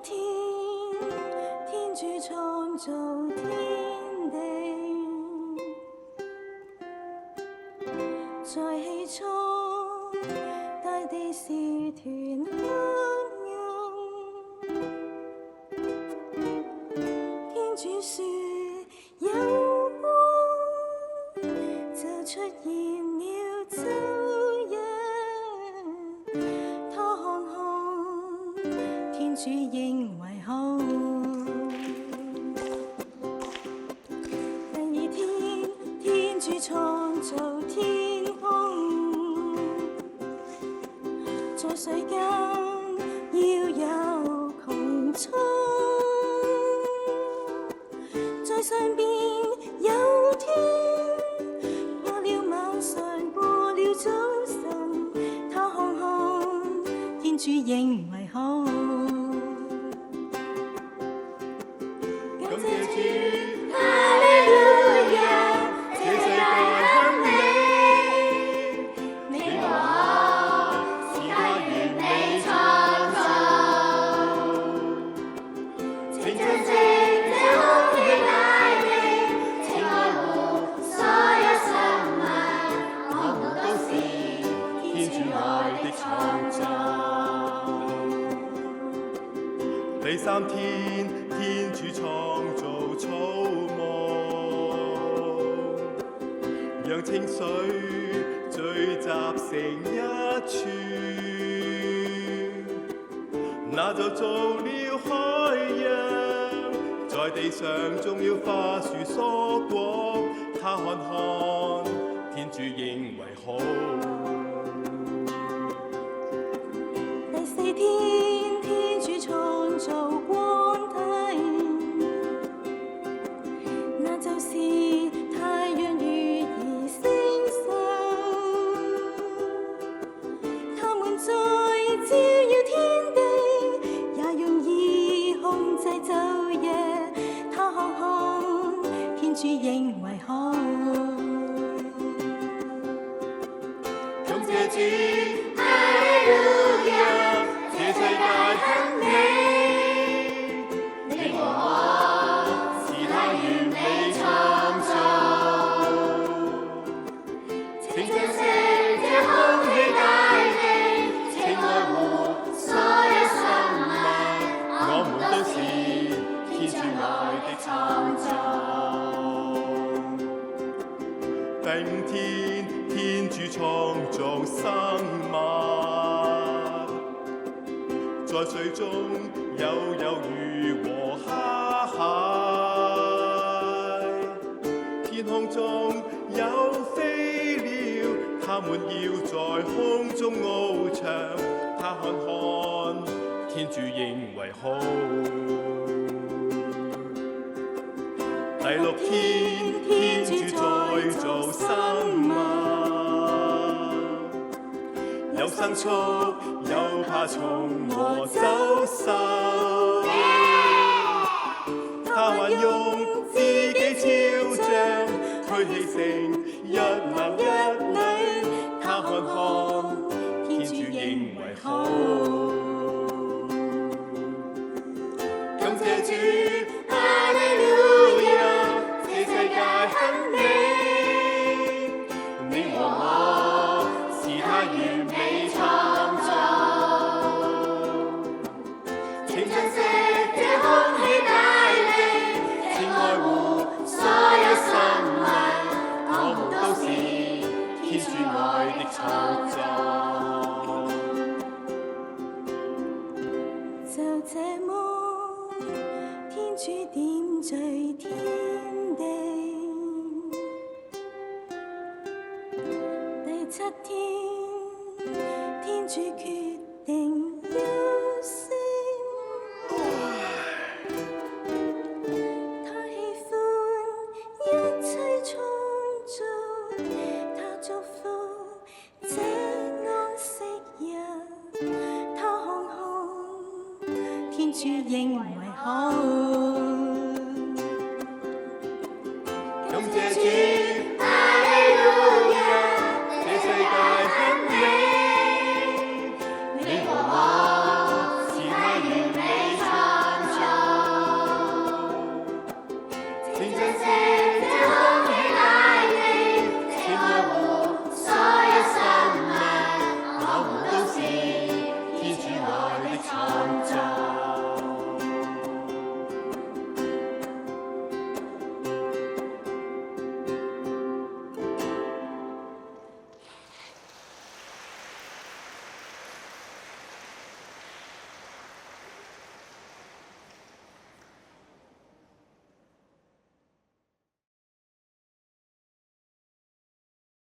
天，天主創造天地，在起初，大地是團黑暗。天主說有光，就出現了晝夜。他看看，天主認為好。第二天，天主創造天空，在水間要有穹蒼，在上邊有天。過了晚上，過了早晨，他看看，天主認為好。感謝主，哈利路亞，這世界很美，你和我是他完美創造。請珍惜這空氣大地，請愛護所有生物，我們都是天主愛的創造。第三天，天主創造草木，讓清水聚集成一處，那就做了海洋，在地上種了花樹蔬果，他看看，天主認為好。第四天，天主創造光體，那就是太陽、月兒、星宿，它們在照耀天地，也容易控制晝夜。他看看，天主認為好。感謝主，哈利路亞，這世界很美，你和我是他完美創造。請珍惜這空氣大地，請愛護所有生物，我們都是天主愛的創造。第五天，天主創造生物，在水中有魷魚和蝦蟹，天空中有飛鳥，它們要在空中翱翔，他看看，天主認為好。第六天，天主再造生物，有牲畜，有爬蟲和走獸，他還用自己肖像推起成一男一女，他看看，天主認為好。感謝主，哈利路亞，這世界很美，你和我是他完美創造。請珍惜這空氣大地，請愛護所有生物，我們都是天主愛的創造。就這麼，天主點綴天地。第七天，天主決定休息。他喜歡一切創造，他祝福這安息日。他看看，天主認為好。感謝主。